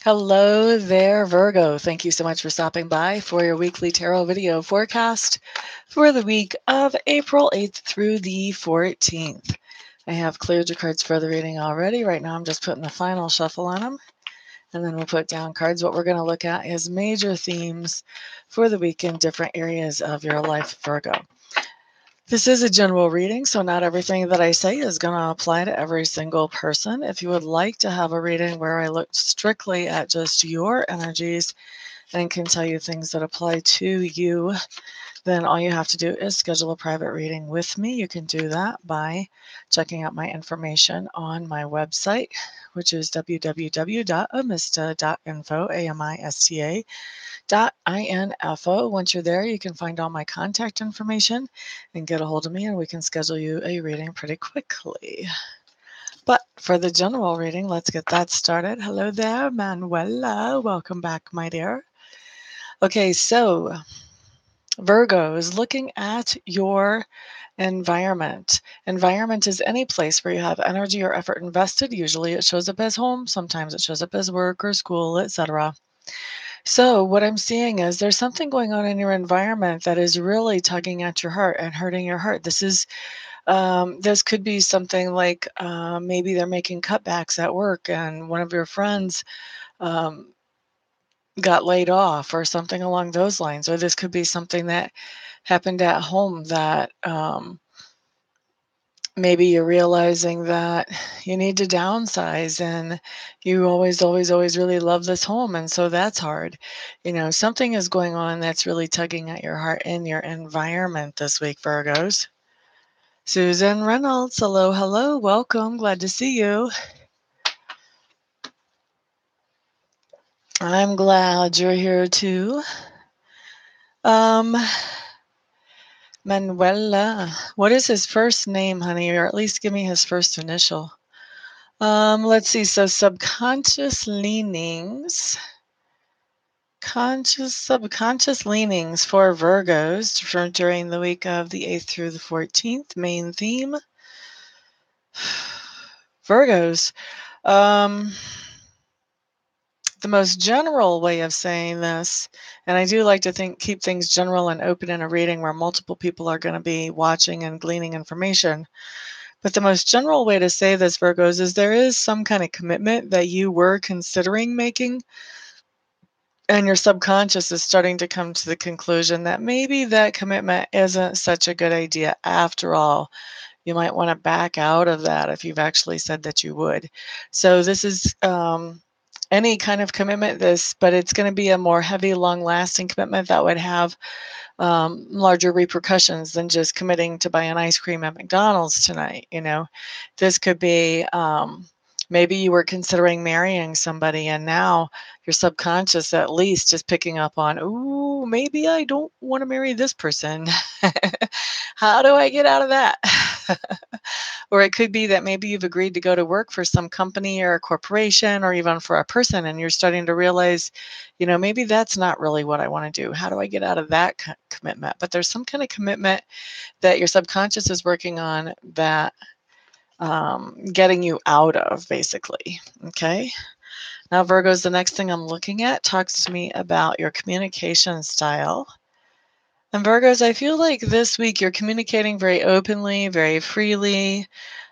Hello there, Virgo. Thank you so much for stopping by for your weekly tarot video forecast for the week of April 8th through the 14th. I have cleared your cards for the reading already. Right now, I'm just putting the final shuffle on them, and then we'll put down cards. What we're going to look at is major themes for the week in different areas of your life, Virgo. This is a general reading, so not everything that I say is going to apply to every single person. If you would like to have a reading where I look strictly at just your energies and can tell you things that apply to you, then all you have to do is schedule a private reading with me. You can do that by checking out my information on my website, which is www.amista.info, amista.info. Once you're there, you can find all my contact information and get a hold of me, and we can schedule you a reading pretty quickly. But for the general reading, let's get that started. Hello there, Manuela. Welcome back, my dear. Okay, so Virgo is looking at your environment. Environment is any place where you have energy or effort invested. Usually it shows up as home, sometimes it shows up as work or school, etc. So, what I'm seeing is there's something going on in your environment that is really tugging at your heart and hurting your heart. This could be something like maybe they're making cutbacks at work and one of your friends um, got laid off or something along those lines. Or this could be something that happened at home that maybe you're realizing that you need to downsize and you always really love this home. And so that's hard. Something is going on that's really tugging at your heart in your environment this week, Virgos. Susan Reynolds, hello, welcome. Glad to see you. I'm glad you're here too. Manuela, what is his first name, honey? Or at least give me his first initial. Let's see. So subconscious leanings, subconscious leanings for Virgos during the week of the 8th through the 14th. Main theme, Virgos. The most general way of saying this, and I do like to keep things general and open in a reading where multiple people are going to be watching and gleaning information. But the most general way to say this, Virgos, is there is some kind of commitment that you were considering making, and your subconscious is starting to come to the conclusion that maybe that commitment isn't such a good idea after all. You might want to back out of that if you've actually said that you would. So this is any kind of commitment, but it's going to be a more heavy, long-lasting commitment that would have larger repercussions than just committing to buy an ice cream at McDonald's tonight. This could be maybe you were considering marrying somebody and now your subconscious at least is picking up on, ooh, maybe I don't want to marry this person. How do I get out of that? Or it could be that maybe you've agreed to go to work for some company or a corporation or even for a person, and you're starting to realize, maybe that's not really what I want to do. How do I get out of that commitment? But there's some kind of commitment that your subconscious is working on that getting you out of, basically. Okay. Now, Virgos, the next thing I'm looking at talks to me about your communication style. And Virgos, I feel like this week you're communicating very openly, very freely.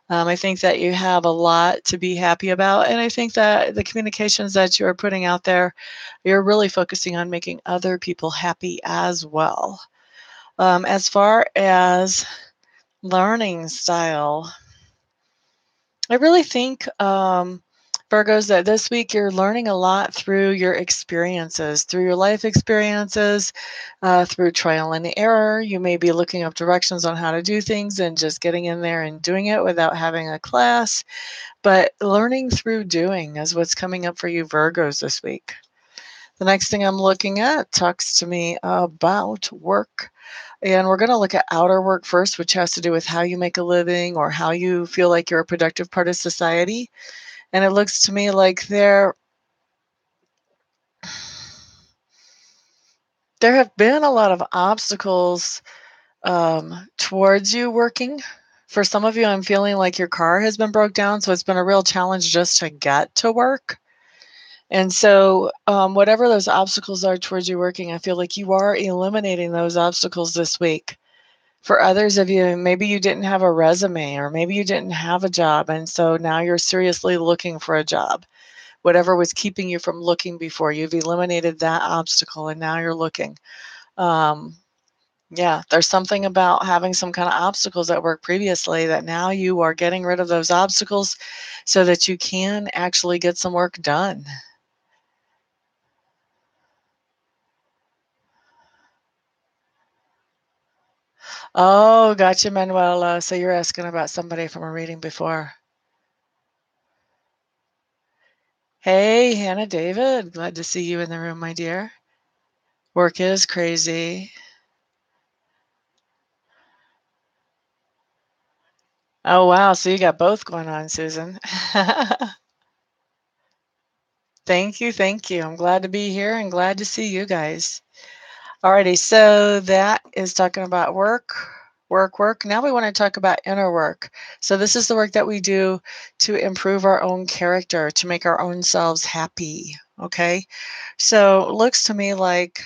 I think that you have a lot to be happy about. And I think that the communications that you're putting out there, you're really focusing on making other people happy as well. As far as learning style, I really think, Virgos, that this week you're learning a lot through your experiences, through your life experiences, through trial and error. You may be looking up directions on how to do things and just getting in there and doing it without having a class. But learning through doing is what's coming up for you, Virgos, this week. The next thing I'm looking at talks to me about work. And we're going to look at outer work first, which has to do with how you make a living or how you feel like you're a productive part of society. And it looks to me like there have been a lot of obstacles towards you working. For some of you, I'm feeling like your car has been broke down, so it's been a real challenge just to get to work. And so, whatever those obstacles are towards you working, I feel like you are eliminating those obstacles this week. For others of you, maybe you didn't have a resume or maybe you didn't have a job. And so now you're seriously looking for a job. Whatever was keeping you from looking before, you've eliminated that obstacle and now you're looking. Um, yeah, there's something about having some kind of obstacles at work previously that now you are getting rid of those obstacles so that you can actually get some work done. Oh, gotcha, Manuela. So you're asking about somebody from a reading before. Hey, Hannah David. Glad to see you in the room, my dear. Work is crazy. Oh, wow. So you got both going on, Susan. Thank you. Thank you. I'm glad to be here and glad to see you guys. Alrighty. So that is talking about work, work, work. Now we want to talk about inner work. So this is the work that we do to improve our own character, to make our own selves happy. Okay. So it looks to me like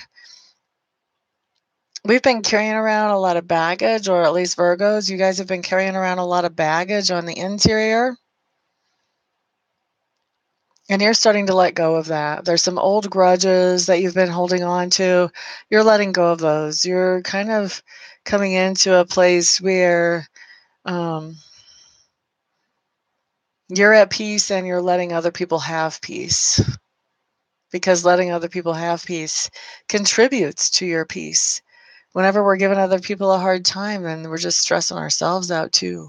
we've been carrying around a lot of baggage, or at least Virgos, you guys have been carrying around a lot of baggage on the interior. And you're starting to let go of that. There's some old grudges that you've been holding on to. You're letting go of those. You're kind of coming into a place where you're at peace and you're letting other people have peace. Because letting other people have peace contributes to your peace. Whenever we're giving other people a hard time, then we're just stressing ourselves out too.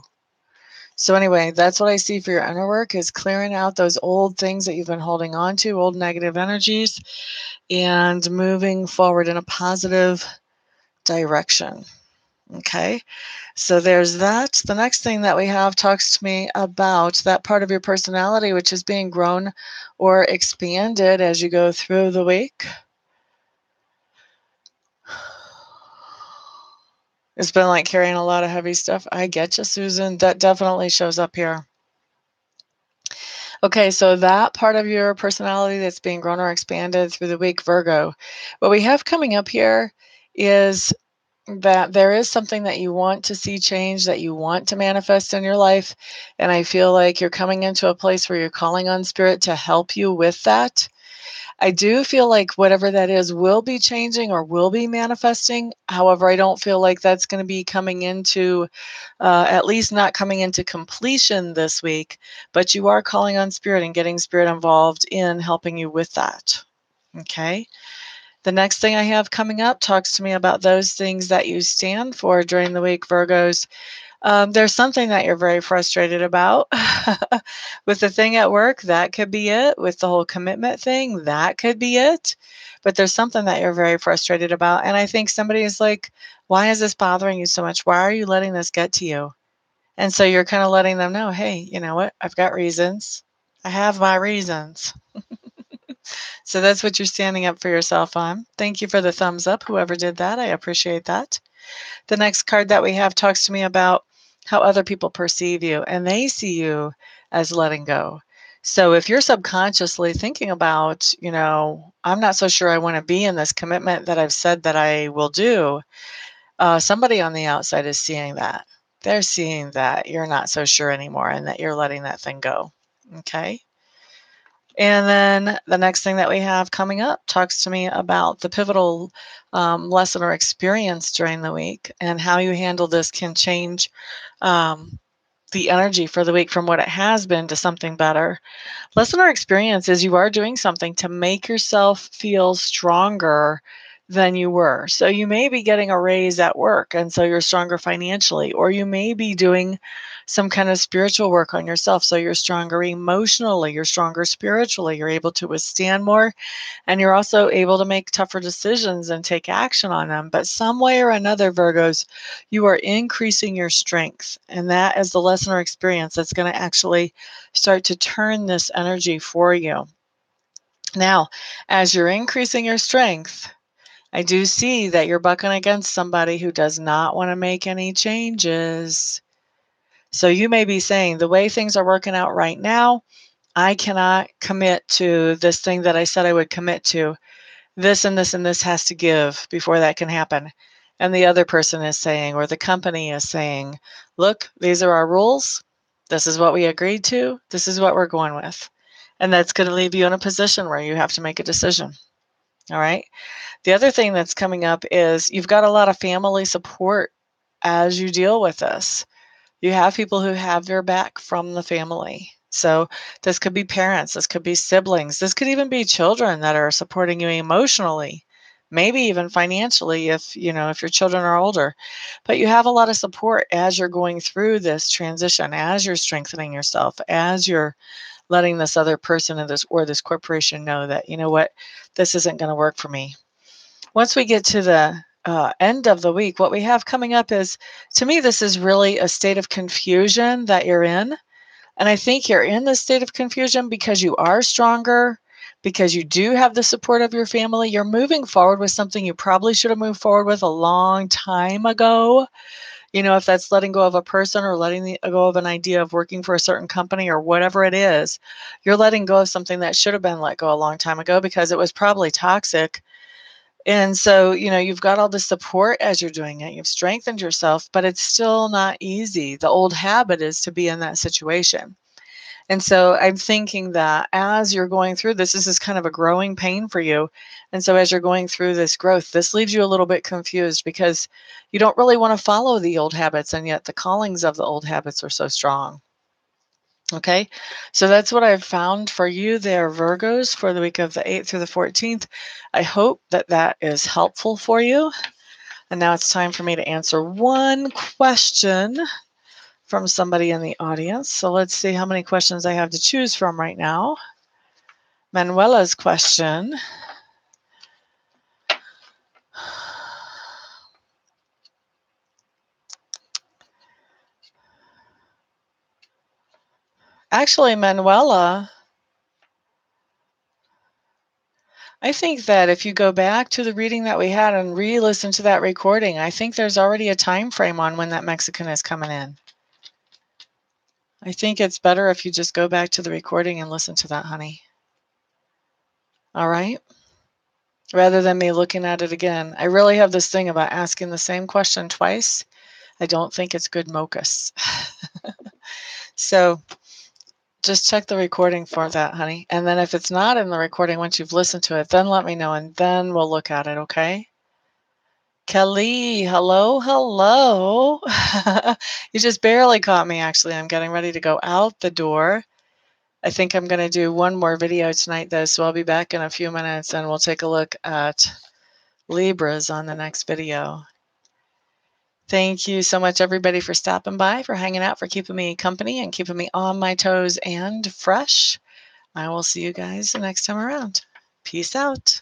So anyway, that's what I see for your inner work is clearing out those old things that you've been holding on to, old negative energies, and moving forward in a positive direction. Okay, so there's that. The next thing that we have talks to me about that part of your personality, which is being grown or expanded as you go through the week. It's been like carrying a lot of heavy stuff. I get you, Susan. That definitely shows up here. Okay, so that part of your personality that's being grown or expanded through the week, Virgo. What we have coming up here is that there is something that you want to see change, that you want to manifest in your life. And I feel like you're coming into a place where you're calling on spirit to help you with that. I do feel like whatever that is will be changing or will be manifesting. However, I don't feel like that's going to be coming into, at least not coming into completion this week. But you are calling on spirit and getting spirit involved in helping you with that. Okay. The next thing I have coming up talks to me about those things that you stand for during the week, Virgos. There's something that you're very frustrated about with the thing at work. That could be it. With the whole commitment thing, that could be it. But there's something that you're very frustrated about. And I think somebody is like, why is this bothering you so much? Why are you letting this get to you? And so you're kind of letting them know, hey, you know what? I've got reasons. I have my reasons. So that's what you're standing up for yourself on. Thank you for the thumbs up, whoever did that. I appreciate that. The next card that we have talks to me about how other people perceive you, and they see you as letting go. So if you're subconsciously thinking about, I'm not so sure I want to be in this commitment that I've said that I will do, somebody on the outside is seeing that. They're seeing that you're not so sure anymore and that you're letting that thing go. Okay. And then the next thing that we have coming up talks to me about the pivotal lesson or experience during the week, and how you handle this can change the energy for the week from what it has been to something better. Lesson or experience is you are doing something to make yourself feel stronger than you were. So you may be getting a raise at work, and so you're stronger financially, or you may be doing some kind of spiritual work on yourself, so you're stronger emotionally, you're stronger spiritually, you're able to withstand more, and you're also able to make tougher decisions and take action on them. But some way or another, Virgos, you are increasing your strength, and that is the lesson or experience that's going to actually start to turn this energy for you. Now, as you're increasing your strength, I do see that you're bucking against somebody who does not want to make any changes. So you may be saying, the way things are working out right now, I cannot commit to this thing that I said I would commit to. This and this and this has to give before that can happen. And the other person is saying, or the company is saying, look, these are our rules. This is what we agreed to. This is what we're going with. And that's going to leave you in a position where you have to make a decision. All right. The other thing that's coming up is you've got a lot of family support as you deal with this. You have people who have your back from the family. So this could be parents, this could be siblings, this could even be children that are supporting you emotionally, maybe even financially if if your children are older. But you have a lot of support as you're going through this transition, as you're strengthening yourself, as you're letting this other person or this corporation know that, you know what, this isn't going to work for me. Once we get to the end of the week, what we have coming up is, to me, this is really a state of confusion that you're in. And I think you're in this state of confusion because you are stronger, because you do have the support of your family. You're moving forward with something you probably should have moved forward with a long time ago. If that's letting go of a person or letting go of an idea of working for a certain company or whatever it is, you're letting go of something that should have been let go a long time ago because it was probably toxic. And so, you've got all the support as you're doing it. You've strengthened yourself, but it's still not easy. The old habit is to be in that situation. And so I'm thinking that as you're going through this is kind of a growing pain for you. And so as you're going through this growth, this leaves you a little bit confused because you don't really want to follow the old habits, and yet the callings of the old habits are so strong. Okay, so that's what I've found for you there, Virgos, for the week of the 8th through the 14th. I hope that that is helpful for you. And now it's time for me to answer one question from somebody in the audience. So let's see how many questions I have to choose from right now. Manuela's question. Actually, Manuela, I think that if you go back to the reading that we had and re-listen to that recording, I think there's already a time frame on when that Mexican is coming in. I think it's better if you just go back to the recording and listen to that, honey. All right? Rather than me looking at it again. I really have this thing about asking the same question twice. I don't think it's good mocus. So just check the recording for that, honey. And then if it's not in the recording, once you've listened to it, then let me know and then we'll look at it, okay? Kelly, hello, hello. You just barely caught me, actually. I'm getting ready to go out the door. I think I'm going to do one more video tonight, though, so I'll be back in a few minutes and we'll take a look at Libras on the next video. Thank you so much, everybody, for stopping by, for hanging out, for keeping me company and keeping me on my toes and fresh. I will see you guys the next time around. Peace out.